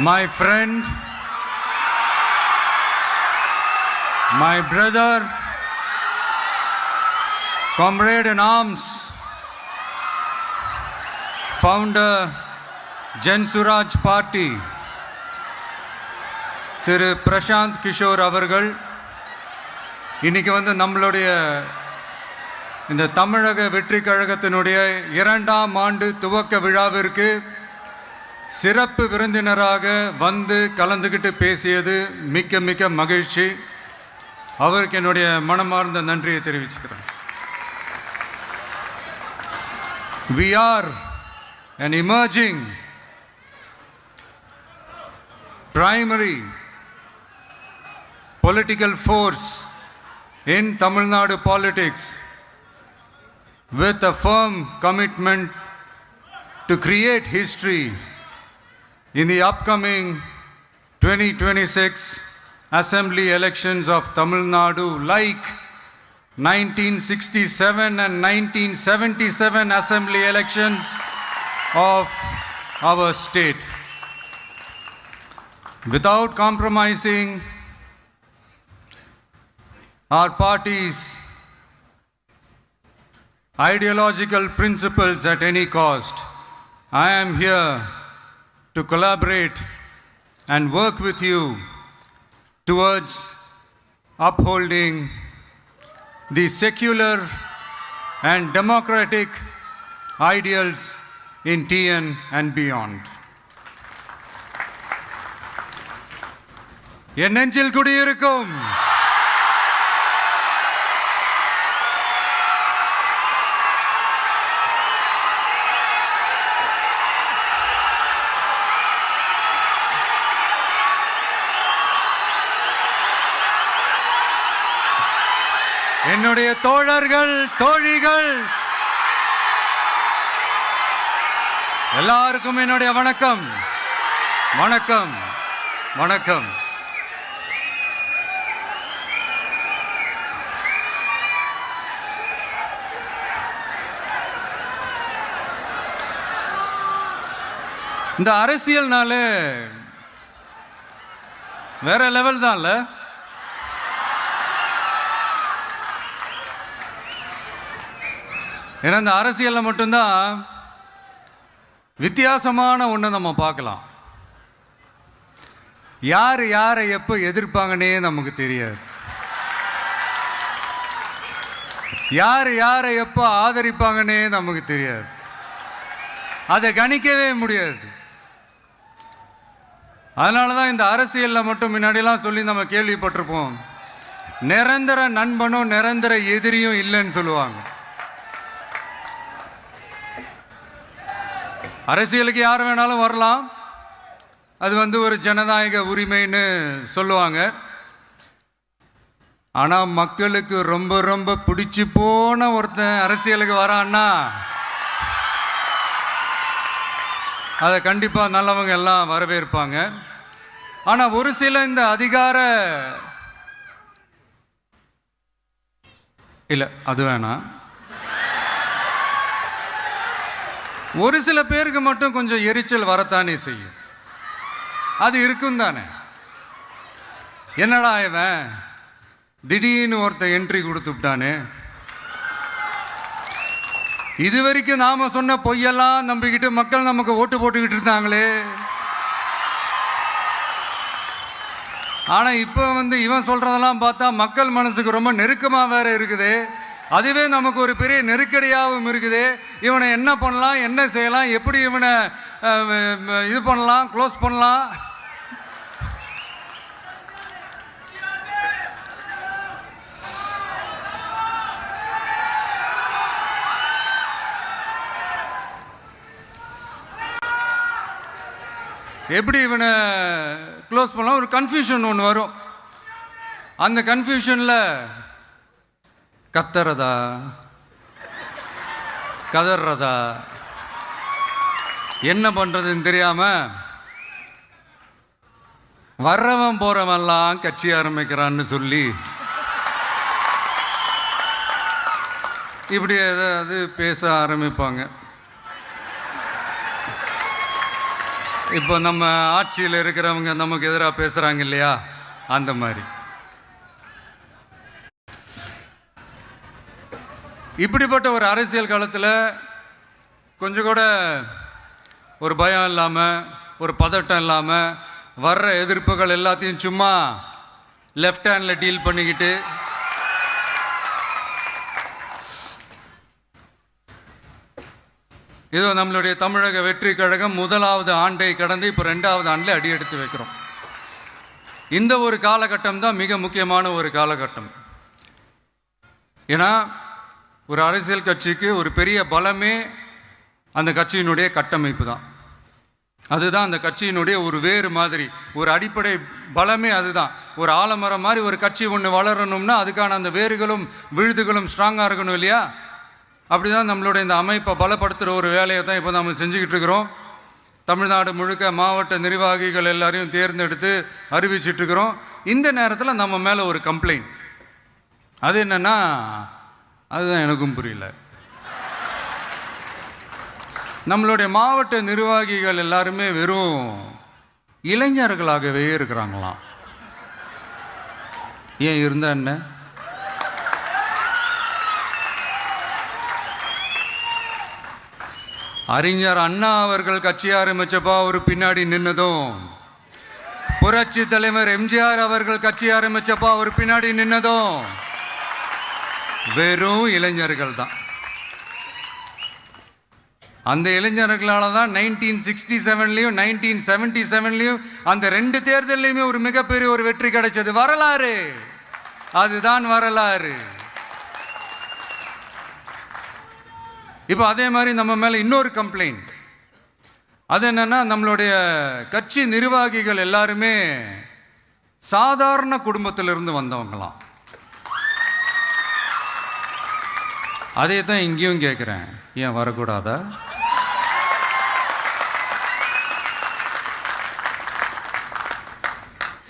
my friend, my brother, comrade in arms, founder, Jan Suraj Party, திரு பிரசாந்த் கிஷோர் அவர்கள் இன்னைக்கு நம்மளுடைய இந்த தமிழக வெற்றி கழகத்தினுடைய 2ஆம் ஆண்டு துவக்க விழாவிற்கு சிறப்பு விருந்தினராக கலந்துக்கிட்டு பேசியது மிக்க மிக்க மகிழ்ச்சி. அவருக்கு என்னுடைய மனமார்ந்த நன்றியை தெரிவிச்சுக்கிறேன். We are an emerging primary political force in Tamil Nadu politics with a firm commitment to create history in the upcoming 2026 assembly elections of Tamil Nadu, like 1967 and 1977 assembly elections of our state. Without compromising our party's ideological principles at any cost, I am here to collaborate and work with you towards upholding the secular and democratic ideals in TN and beyond. என் நெஞ்சில் குடியிருக்கும் என்னுடைய தோழர்கள், தோழிகள் எல்லாருக்கும் என்னுடைய வணக்கம். வணக்கம் வணக்கம். இந்த அரசியல்னாலே வேற லெவல் தான்ல. ஏன்னா இந்த அரசியலில் மட்டும்தான் வித்தியாசமான ஒன்று நம்ம பார்க்கலாம். யார் யாரை எப்போ எதிர்ப்பாங்கன்னே நமக்கு தெரியாது. யார் யாரை எப்போ ஆதரிப்பாங்கன்னே நமக்கு தெரியாது. அதை கணிக்கவே முடியாது. அதனால தான் இந்த அரசியலில் மட்டும் முன்னாடியெல்லாம் சொல்லி நம்ம கேள்விப்பட்டிருப்போம், நிரந்தர நண்பனும் நிரந்தர எதிரியும் இல்லைன்னு சொல்லுவாங்க. அரசியலுக்கு யார் வேணாலும் வரலாம், அது ஒரு ஜனநாயக உரிமைன்னு சொல்லுவாங்க. ஆனால் மக்களுக்கு ரொம்ப ரொம்ப பிடிச்சி போன ஒருத்தன் அரசியலுக்கு வரான்னா அதை கண்டிப்பாக நல்லவங்க எல்லாம் வரவேற்பாங்க. ஆனால் ஒரு சில இந்த அதிகார இல்லை அது வேணாம், ஒரு சில பேருக்கு மட்டும் கொஞ்சம் எரிச்சல் வரத்தானே செய்யும். அது இருக்கும் தானே. என்னடா இவன் திடீர்னு ஒருத்தன் என்ட்ரி கொடுத்துட்டானே, இது வரைக்கும் நாம சொன்ன பொய்யெல்லாம் நம்பிக்கிட்டு மக்கள் நமக்கு ஓட்டு போட்டுக்கிட்டு இருந்தாங்களே, ஆனா இப்ப இவன் சொல்றதெல்லாம் பார்த்தா மக்கள் மனசுக்கு ரொம்ப நெருக்கமா வேற இருக்குது. அதுவே நமக்கு ஒரு பெரிய நெருக்கடியாகவும் இருக்குது. இவனை என்ன பண்ணலாம், என்ன செய்யலாம், எப்படி இவனை இது பண்ணலாம், க்ளோஸ் பண்ணலாம். எப்படி இவனை க்ளோஸ் பண்ணலாம், ஒரு கன்ஃபியூஷன் ஒன்று வரும். அந்த கன்ஃபியூஷனில் கத்துறதா கதறதா என்ன பண்ணுறதுன்னு தெரியாமல் வர்றவன் போகிறவன்லாம் கட்சி ஆரம்பிக்கிறான்னு சொல்லி இப்படி ஏதாவது பேச ஆரம்பிப்பாங்க. இப்போ நம்ம ஆட்சியில் இருக்கிறவங்க நமக்கு எதிராக பேசுகிறாங்க இல்லையா, அந்த மாதிரி. இப்படிப்பட்ட ஒரு அரசியல் காலத்தில் கொஞ்சம் கூட ஒரு பயம் இல்லாமல், ஒரு பதட்டம் இல்லாமல், வர்ற எதிர்ப்புகள் எல்லாத்தையும் சும்மா லெஃப்ட் ஹேண்டில் டீல் பண்ணிக்கிட்டு இதோ நம்மளுடைய தமிழக வெற்றி கழகம் முதலாவது ஆண்டை கடந்து இப்போ 2வது ஆண்டில் அடி எடுத்து வைக்கிறோம். இந்த ஒரு காலகட்டம் தான் மிக முக்கியமான ஒரு காலகட்டம். ஏன்னா ஒரு அரசியல் கட்சிக்கு ஒரு பெரிய பலமே அந்த கட்சியினுடைய கட்டமைப்பு தான். அதுதான் அந்த கட்சியினுடைய ஒரு வேறு மாதிரி, ஒரு அடிப்படை பலமே அதுதான். ஒரு ஆலமரம் மாதிரி ஒரு கட்சி ஒன்று வளரணும்னா அதுக்கான அந்த வேர்களும் விழுதுகளும் ஸ்ட்ராங்காக இருக்கணும் இல்லையா? அப்படி தான் நம்மளுடைய இந்த அமைப்பை பலப்படுத்துகிற ஒரு வேலையை தான் இப்போ நம்ம செஞ்சுக்கிட்டு இருக்கிறோம். தமிழ்நாடு முழுக்க மாவட்ட நிர்வாகிகள் எல்லாரையும் தேர்ந்தெடுத்து அறிவிச்சிட்ருக்கிறோம். இந்த நேரத்தில் நம்ம மேலே ஒரு கம்ப்ளைண்ட், அது என்னென்னா, அதுதான் எனக்கும் புரியல. நம்மளுடைய மாவட்ட நிர்வாகிகள் எல்லாருமே வெறும் இளைஞர்களாகவே இருக்கிறாங்களாம். ஏன் இருந்தா என்ன? அறிஞர் அண்ணா அவர்கள் கட்சி ஆரம்பிச்சப்பா அவர் பின்னாடி நின்னதும், புரட்சி தலைவர் எம்ஜிஆர் அவர்கள் கட்சி ஆரம்பிச்சப்பா அவர் பின்னாடி நின்னதும் வெறும் இளைஞர்கள் தான். அந்த இளைஞர்களால தான் 1967லையும் 1977லையும் அந்த 2 தேர்தலையுமே ஒரு மிகப்பெரிய ஒரு வெற்றி கிடைச்சது. வரலாறு, அதுதான் வரலாறு. இப்போ அதே மாதிரி நம்ம மேலே இன்னொரு கம்ப்ளைண்ட், அது என்னன்னா, நம்மளுடைய கட்சி நிர்வாகிகள் எல்லாருமே சாதாரண குடும்பத்திலிருந்து வந்தவங்களாம். அதே தான் இங்கேயும் கேட்குறேன், ஏன் வரக்கூடாதா?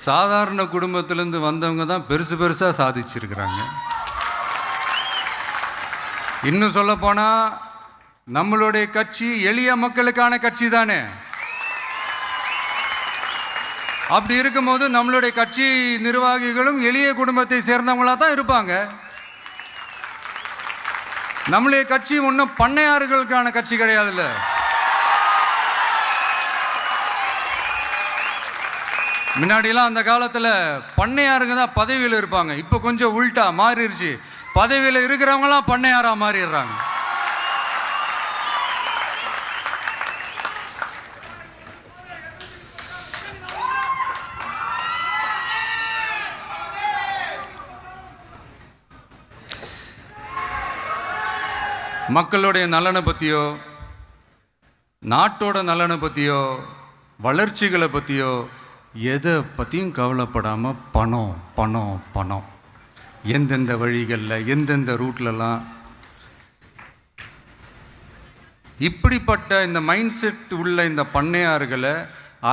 சாதாரண குடும்பத்திலேருந்து வந்தவங்க தான் பெருசு பெருசாக சாதிச்சிருக்கிறாங்க. இன்னும் சொல்ல போனால் நம்மளுடைய கட்சி எளிய மக்களுக்கான கட்சி தானே. அப்படி இருக்கும்போது நம்மளுடைய கட்சி நிர்வாகிகளும் எளிய குடும்பத்தை சேர்ந்தவங்களா தான் இருப்பாங்க. நம்மளுடைய கட்சி ஒன்றும் பண்ணையாறுகளுக்கான கட்சி கிடையாதுல்ல. முன்னாடிலாம் அந்த காலத்தில் பண்ணையாருங்க தான் பதவியில் இருப்பாங்க. இப்போ கொஞ்சம் உல்ட்டா மாறிடுச்சு, பதவியில் இருக்கிறவங்களாம் பண்ணையாரா மாறிடுறாங்க. மக்களுடைய நலனை பற்றியோ, நாட்டோட நலனை பற்றியோ, வளர்ச்சிகளை பற்றியோ எதை பற்றியும் கவலைப்படாமல் பணம் பணம் பணம், எந்தெந்த வழிகளில் எந்தெந்த ரூட்லலாம். இப்படிப்பட்ட இந்த மைண்ட் செட் உள்ள இந்த பண்ணையார்களை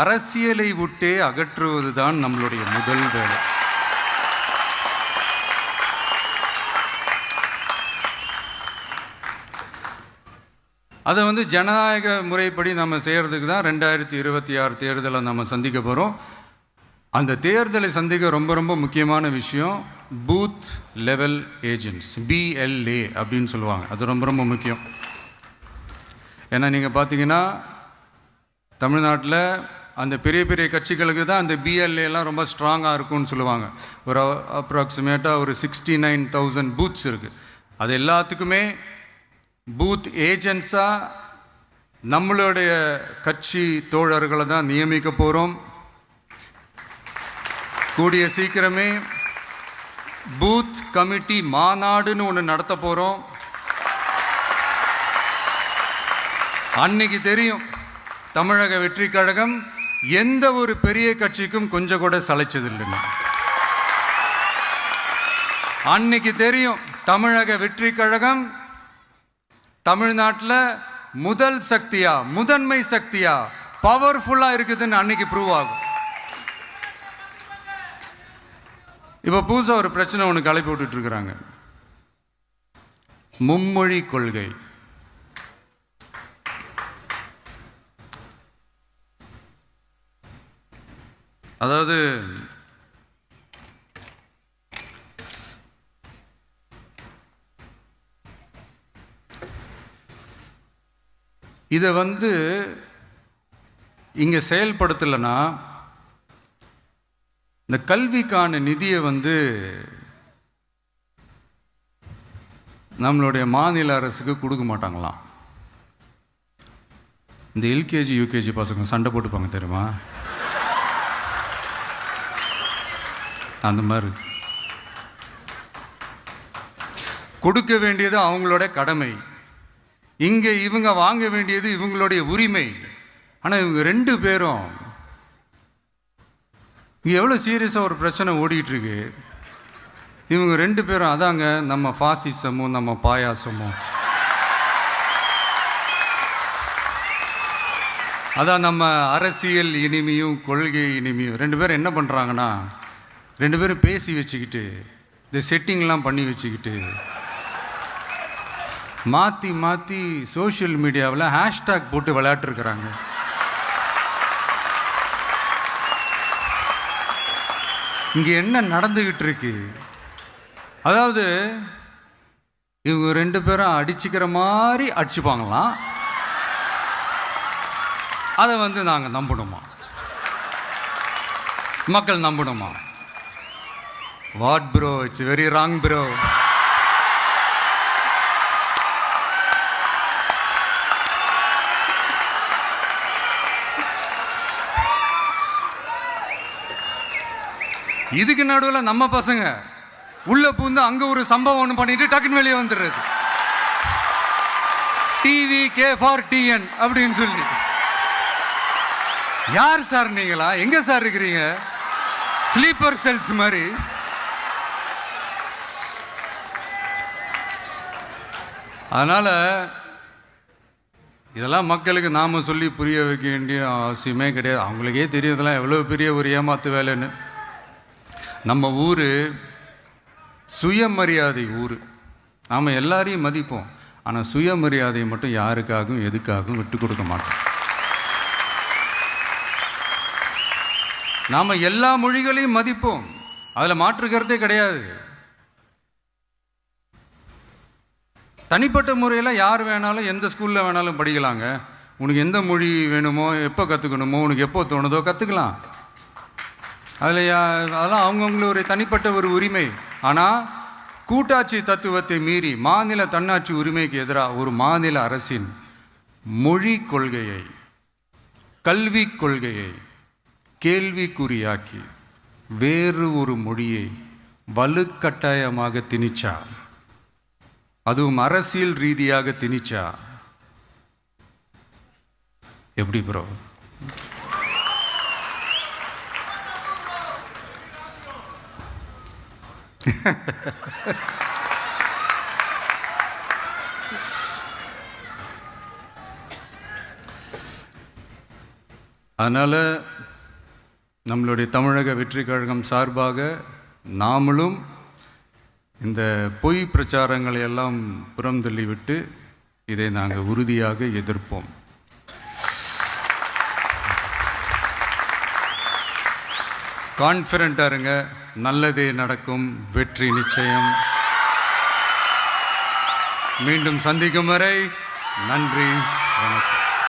அரசியலை விட்டே அகற்றுவது தான் நம்மளுடைய முதல் வேலை. அதை ஜனநாயக முறைப்படி நம்ம செய்கிறதுக்கு தான் 2026 தேர்தலை நம்ம சந்திக்க போகிறோம். அந்த தேர்தலை சந்திக்க ரொம்ப ரொம்ப முக்கியமான விஷயம் பூத் லெவல் ஏஜென்ட்ஸ், BLA அப்படின்னு சொல்லுவாங்க. அது ரொம்ப ரொம்ப முக்கியம். ஏன்னா நீங்கள் பார்த்தீங்கன்னா தமிழ்நாட்டில் அந்த பெரிய பெரிய கட்சிகளுக்கு தான் அந்த BLAலாம் ரொம்ப ஸ்ட்ராங்காக இருக்கும்னு சொல்லுவாங்க. ஒரு அப்ராக்சிமேட்டாக ஒரு 69,000 பூத்ஸ் இருக்குது. அது எல்லாத்துக்குமே பூத் ஏஜென்ட்ஸாக நம்மளுடைய கட்சி தோழர்களை தான் நியமிக்க போகிறோம். கூடிய சீக்கிரமே பூத் கமிட்டி மாநாடுன்னு ஒன்று நடத்த போகிறோம். அன்னைக்கு தெரியும் தமிழக வெற்றி கழகம் எந்த ஒரு பெரிய கட்சிக்கும் கொஞ்சம் கூட சளைச்சதில்லைன்னு. அன்னைக்கு தெரியும் தமிழக வெற்றி கழகம் தமிழ்நாட்டில் முதல் சக்தியா, முதன்மை சக்தியா, பவர்ஃபுல்லாக இருக்குதுன்னு அன்னைக்கு ப்ரூவ் ஆகும். இப்போ புதுசாக ஒரு பிரச்சனை ஒன்று கிளப்பி விட்டுட்டு இருக்கிறாங்க, மும்மொழி கொள்கை. அதாவது இதை இங்கே செயல்படுத்தலைன்னா இந்த கல்விக்கான நிதியை நம்மளுடைய மாநில அரசுக்கு கொடுக்க மாட்டாங்களாம். இந்த எல்கேஜி யூகேஜி பசங்க சண்டை போட்டுப்பாங்க தெரியுமா, அந்த மாதிரி கொடுக்க வேண்டியது அவங்களோட கடமை, இங்கே இவங்க வாங்க வேண்டியது இவங்களுடைய உரிமை. ஆனால் இவங்க 2 பேரும் இங்கே எவ்வளோ சீரியஸாக ஒரு பிரச்சனை ஓடிட்டு இருக்கு. இவங்க 2 பேரும் அதாங்க நம்ம ஃபாசிசமும் நம்ம பாயாசமும், அதான் நம்ம அரசியல் இனிமையும் கொள்கை இனிமையும். 2 பேரும் என்ன பண்ணுறாங்கன்னா 2 பேரும் பேசி வச்சுக்கிட்டு இந்த செட்டிங்லாம் பண்ணி வச்சுக்கிட்டு மாற்றி மாற்றி சோஷியல் மீடியாவில் ஹேஷ்டாக் போட்டு விளையாட்டுருக்குறாங்க. இங்கே என்ன நடந்துக்கிட்டு இருக்கு, அதாவது இவங்க 2 பேரும் அடிச்சுக்கிற மாதிரி அடிச்சுப்பாங்களாம். அதை நாங்கள் நம்பணுமா, மக்கள் நம்பணுமா? What bro, it's very wrong bro. இதுக்கு நடுவில் நம்ம பசங்க உள்ள பூந்து அங்கே ஒரு சம்பவம் ஒன்று பண்ணிட்டு டக்குன்னு வெளியே வந்துடுறது. டிவி கே ஃபார் டிஎன் அப்படின்னு சொல்லி. யார் சார் நீங்களா, எங்க சார் இருக்கிறீங்க? ஸ்லீப்பர் செல்ஸ் மாதிரி. அதனால இதெல்லாம் மக்களுக்கு நாம சொல்லி புரிய வைக்க வேண்டிய அவசியமே கிடையாது. அவங்களுக்கே தெரியுதெல்லாம் எவ்வளோ பெரிய ஒரு ஏமாத்து வேலைன்னு. நம்ம ஊர் சுயமரியாதை ஊர், நாம் எல்லாரையும் மதிப்போம். ஆனால் சுயமரியாதையை மட்டும் யாருக்காகவும் எதுக்காகவும் விட்டு கொடுக்க மாட்டோம். நாம் எல்லா மொழிகளையும் மதிப்போம், அதில் மாற்றுக்கிறதே கிடையாது. தனிப்பட்ட முறையில் யார் வேணாலும் எந்த ஸ்கூலில் வேணாலும் படிக்கலாங்க. உனக்கு எந்த மொழி வேணுமோ, எப்போ கற்றுக்கணுமோ, உனக்கு எப்போ தோணுதோ கற்றுக்கலாம். அதெல்லாம் அவங்கவுங்களுடைய தனிப்பட்ட ஒரு உரிமை. ஆனால் கூட்டாட்சி தத்துவத்தை மீறி மாநில தன்னாட்சி உரிமைக்கு எதிராக ஒரு மாநில அரசின் மொழி கொள்கையை, கல்வி கொள்கையை கேள்விக்குறியாக்கி வேறு ஒரு மொழியை வலுக்கட்டாயமாக திணிச்சா, அதுவும் அரசியல் ரீதியாக திணிச்சா எப்படி ப்ரோ? அதனால் நம்மளுடைய தமிழக வெற்றி கழகம் சார்பாக நாமளும் இந்த பொய் பிரச்சாரங்களை எல்லாம் புறம் தள்ளிவிட்டு இதை நாங்கள் உறுதியாக எதிர்ப்போம். கான்ஃபிடென்ட்டாக இருங்க, நல்லதே நடக்கும், வெற்றி நிச்சயம். மீண்டும் சந்திக்கும் வரை நன்றி, வணக்கம்.